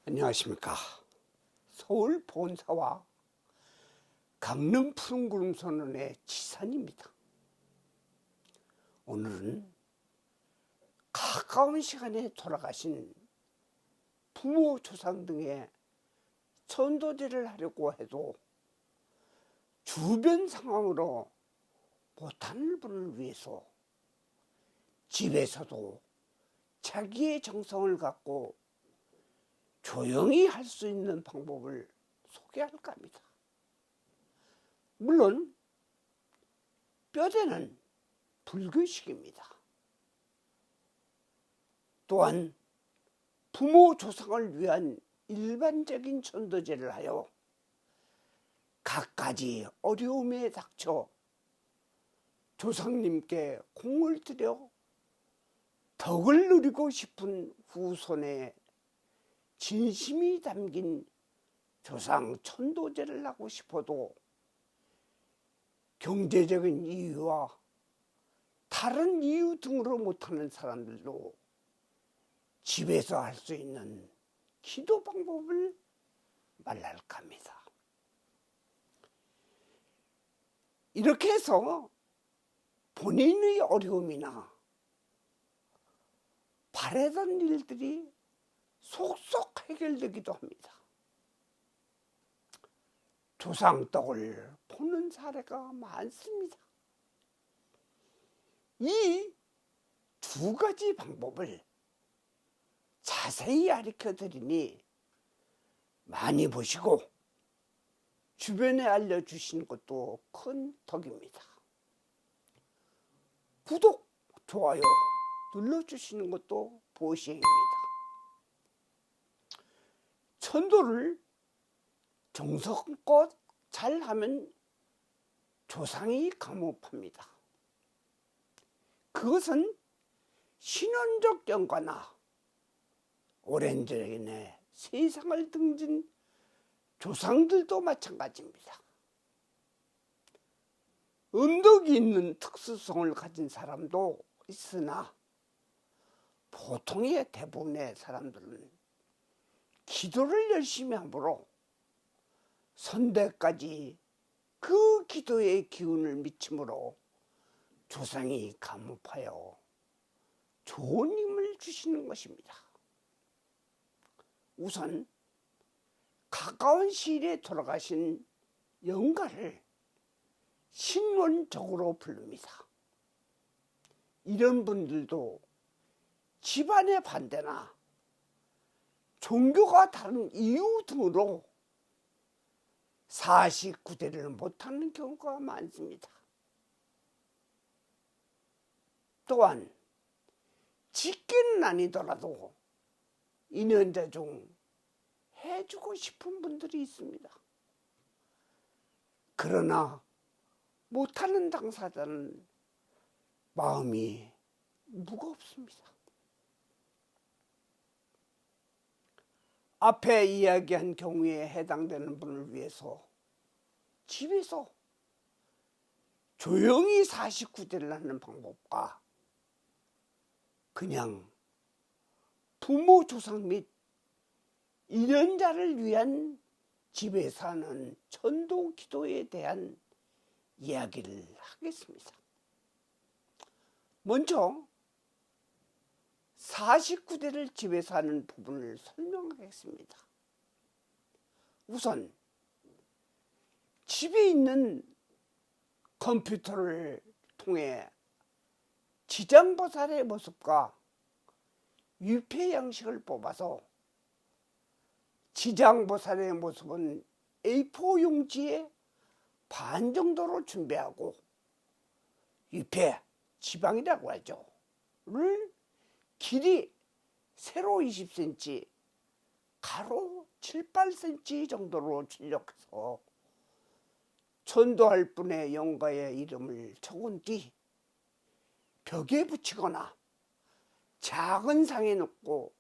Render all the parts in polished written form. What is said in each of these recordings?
안녕하십니까. 서울 본사와 강릉 푸른구름 선원의 지산입니다. 오늘은 가까운 시간에 돌아가신 부모, 조상 등의 천도제를 하려고 해도 주변 상황으로 못하는 분을 위해서 집에서도 자기의 정성을 갖고 조용히 할 수 있는 방법을 소개할까 합니다. 물론 뼈대는 불교식입니다. 또한 부모 조상을 위한 일반적인 천도제를 하여 갖가지 어려움에 닥쳐 조상님께 공을 들여 덕을 누리고 싶은 후손의 진심이 담긴 조상 천도제를 하고 싶어도 경제적인 이유와 다른 이유 등으로 못하는 사람들도 집에서 할 수 있는 기도 방법을 말할까 합니다. 이렇게 해서 본인의 어려움이나 바라던 일들이 속속 해결되기도 합니다. 조상떡을 보는 사례가 많습니다. 이 두 가지 방법을 자세히 가르쳐 드리니 많이 보시고 주변에 알려주시는 것도 큰 덕입니다. 구독, 좋아요 눌러주시는 것도 보시행입니다. 천도를 정성껏 잘하면 조상이 감업합니다. 그것은 신원적 영가나 오랜 전에 세상을 등진 조상들도 마찬가지입니다. 음덕이 있는 특수성을 가진 사람도 있으나 보통의 대부분의 사람들은 기도를 열심히 함으로 선대까지 그 기도의 기운을 미침으로 조상이 감업하여 좋은 힘을 주시는 것입니다. 우선 가까운 시일에 돌아가신 영가를 신원적으로 부릅니다. 이런 분들도 집안의 반대나 종교가 다른 이유 등으로 49대를 못하는 경우가 많습니다. 또한 직계는 아니더라도 인연자 중 해주고 싶은 분들이 있습니다. 그러나 못하는 당사자는 마음이 무겁습니다. 앞에 이야기한 경우에 해당되는 분을 위해서 집에서 조용히 49대를 하는 방법과 그냥 부모, 조상 및 인연자를 위한 집에서 하는 천도 기도에 대한 이야기를 하겠습니다. 먼저 49대를 집에서 하는 부분을 설명하겠습니다. 우선 집에 있는 컴퓨터를 통해 지장보살의 모습과 위패 양식을 뽑아서 지장보살의 모습은 A4 용지에 반 정도로 준비하고 위패, 지방이라고 하죠. 를 길이 세로 20cm, 가로 7, 8cm 정도로 출력해서 천도할 분의 영가의 이름을 적은 뒤 벽에 붙이거나 작은 상에 놓고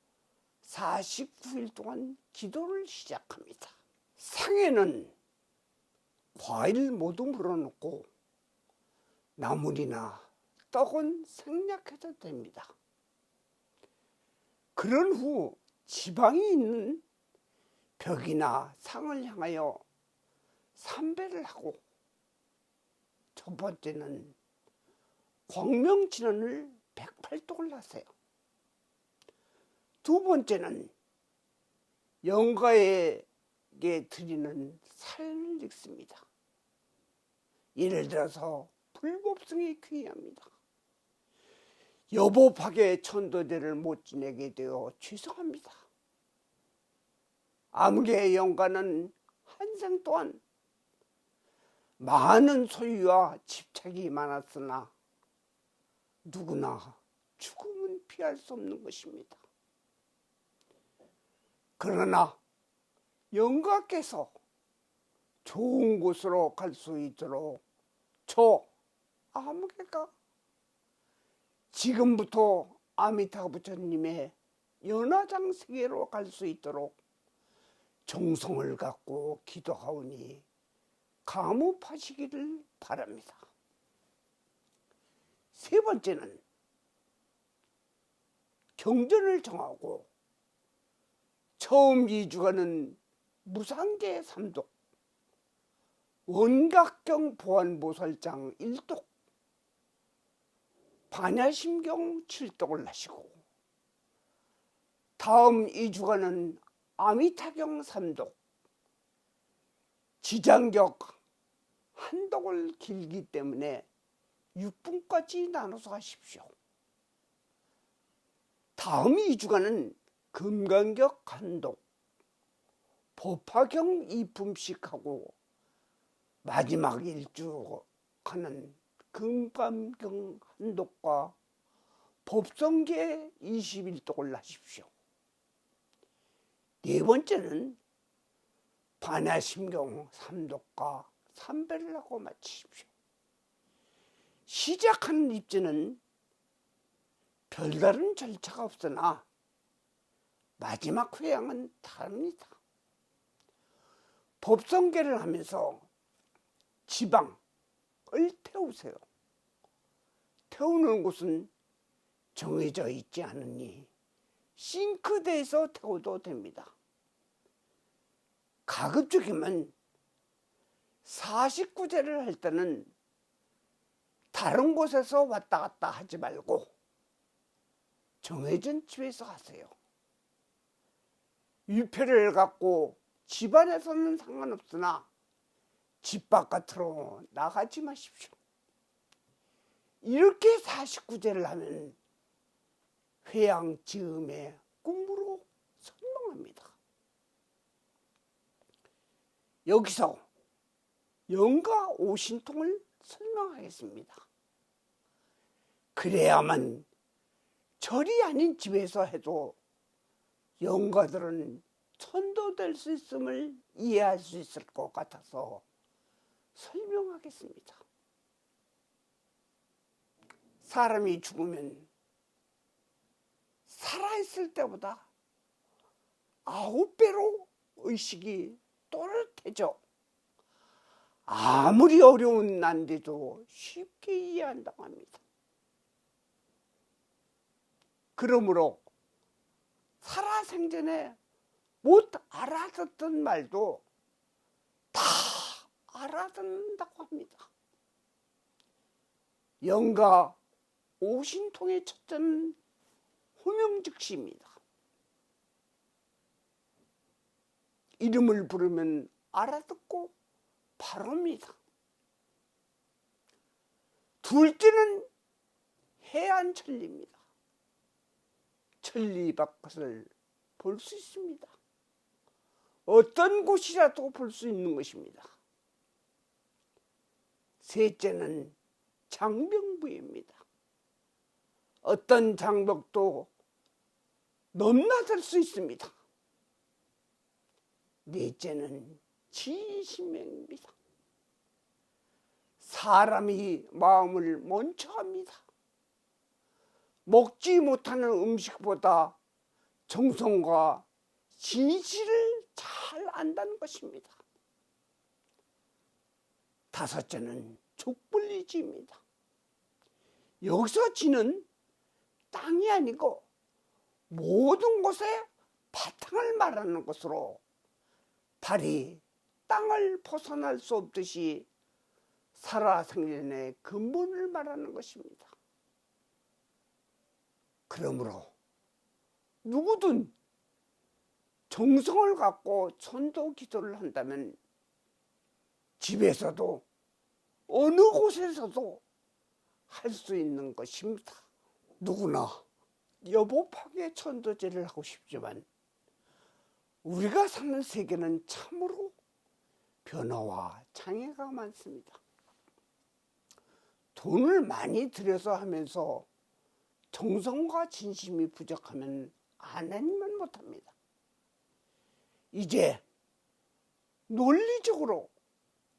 49일 동안 기도를 시작합니다. 상에는 과일 모두 물어놓고 나물이나 떡은 생략해도 됩니다. 그런 후 지방이 있는 벽이나 상을 향하여 삼배를 하고, 첫 번째는 광명진언을 108독을 하세요. 두 번째는 영가에게 드리는 사연을 읽습니다. 예를 들어서 불법성이 귀합니다. 여보파계 천도제를 못 지내게 되어 죄송합니다. 아무개 영가는 한생 동안 많은 소유와 집착이 많았으나 누구나 죽음은 피할 수 없는 것입니다. 그러나 영가께서 좋은 곳으로 갈 수 있도록 저 아무개가 지금부터 아미타 부처님의 연화장 세계로 갈 수 있도록 정성을 갖고 기도하오니 감업하시기를 바랍니다. 세 번째는 경전을 정하고 처음 이주가는 무상계 3독, 원각경 보안보살장 1독, 반야심경 7독을 하시고, 다음 이주가는 아미타경 3독, 지장격 1독을 길기 때문에 6분까지 나눠서 하십시오. 다음 2주간은 금강격 1독, 법화경 2품씩 하고, 마지막 1주간은 금강경 1독과 법성계 21독을 하십시오. 네 번째는 반야심경 3독과 3배를 하고 마치십시오. 시작하는 입지는 별다른 절차가 없으나 마지막 회양은 다릅니다. 법성계를 하면서 지방을 태우세요. 태우는 곳은 정해져 있지 않으니 싱크대에서 태워도 됩니다. 가급적이면 49제를 할 때는 다른 곳에서 왔다 갔다 하지 말고 정해진 집에서 하세요. 위패를 갖고 집안에서는 상관없으나 집 바깥으로 나가지 마십시오. 이렇게 49제를 하면 회양 지음의 꿈으로 설명합니다. 여기서 영가 오신통을 설명하겠습니다. 그래야만 절이 아닌 집에서 해도 영가들은 천도될 수 있음을 이해할 수 있을 것 같아서 설명하겠습니다. 사람이 죽으면 살아있을 때보다 9배로 의식이 또렷해져 아무리 어려운 난데도 쉽게 이해한다고 합니다. 그러므로 살아생전에 못 알아듣던 말도 다 알아듣는다고 합니다. 영가 오신통의 첫째는 호명즉시입니다. 이름을 부르면 알아듣고 바로입니다. 둘째는 해안천리입니다. 천리 밖을 볼 수 있습니다. 어떤 곳이라도 볼 수 있는 것입니다. 셋째는 장병부입니다. 어떤 장벽도 넘나들 수 있습니다. 넷째는 지신명입니다. 사람이 마음을 먼저 합니다. 먹지 못하는 음식보다 정성과 진실을 잘 안다는 것입니다. 다섯째는 족불리지입니다. 여기서 지는 땅이 아니고 모든 곳에 바탕을 말하는 것으로 발이 땅을 벗어날 수 없듯이 살아생전의 근본을 말하는 것입니다. 그러므로 누구든 정성을 갖고 천도 기도를 한다면 집에서도 어느 곳에서도 할 수 있는 것입니다. 누구나 여보파게 천도제를 하고 싶지만 우리가 사는 세계는 참으로 변화와 장애가 많습니다. 돈을 많이 들여서 하면서 정성과 진심이 부족하면 안 하니만 못합니다. 이제 논리적으로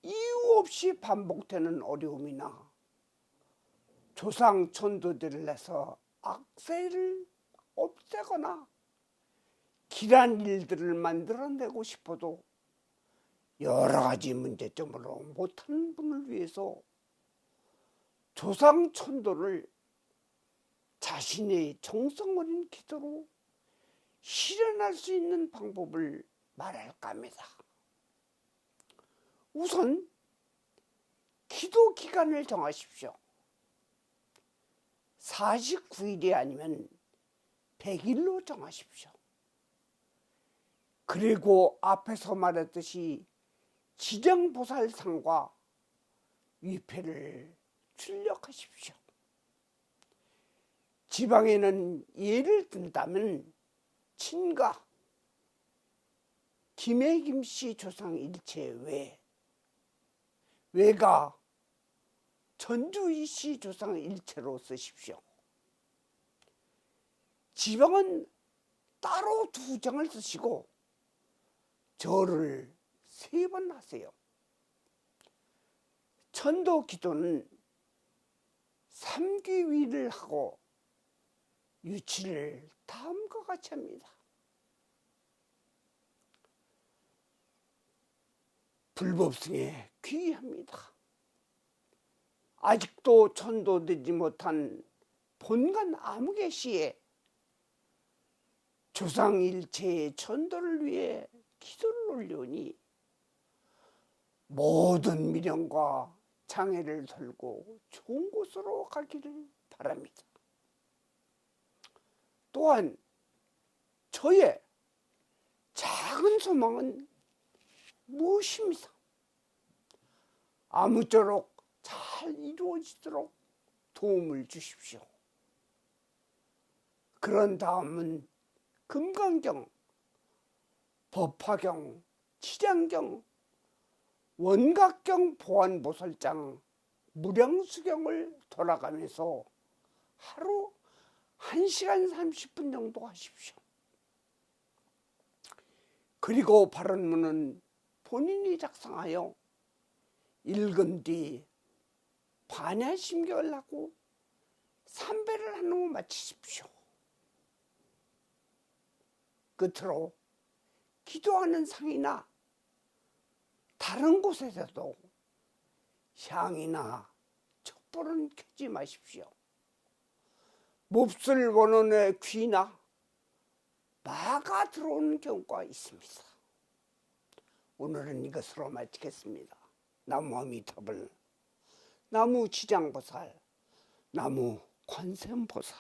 이유 없이 반복되는 어려움이나 조상 천도제를 내서 악세를 없애거나 길한 일들을 만들어내고 싶어도 여러 가지 문제점으로 못하는 분을 위해서 조상 천도를 자신의 정성 어린 기도로 실현할 수 있는 방법을 말할까 합니다. 우선 기도 기간을 정하십시오. 49일이 아니면 100일로 정하십시오. 그리고 앞에서 말했듯이 지정보살상과 위패를 출력하십시오. 지방에는 예를 든다면 친가, 김해김씨 조상 일체 외, 외가 전주이씨 조상 일체로 쓰십시오. 지방은 따로 2장을 쓰시고 절을 3번 하세요. 천도 기도는 3귀위를 하고 유치를 다음과 같이 합니다. 불법승에 귀의합니다. 아직도 천도되지 못한 본관 아무개시에 조상일체의 천도를 위해 기도를 올려오니 모든 미련과 장애를 덜고 좋은 곳으로 가기를 바랍니다. 또한 저의 작은 소망은 무엇입니다. 아무쪼록 잘 이루어지도록 도움을 주십시오. 그런 다음은 금강경, 법화경, 치장경, 원각경, 보안보살장, 무량수경을 돌아가면서 하루 1시간 30분 정도 하십시오. 그리고 발언문은 본인이 작성하여 읽은 뒤 반야심경을 하고 삼배를 한 후 마치십시오. 끝으로 기도하는 상이나 다른 곳에서도 향이나 촛불은 켜지 마십시오. 몹쓸 원혼의 귀나 마가 들어오는 경우가 있습니다. 오늘은 이것으로 마치겠습니다. 나무 아미타불, 나무 지장보살, 나무 관세음보살.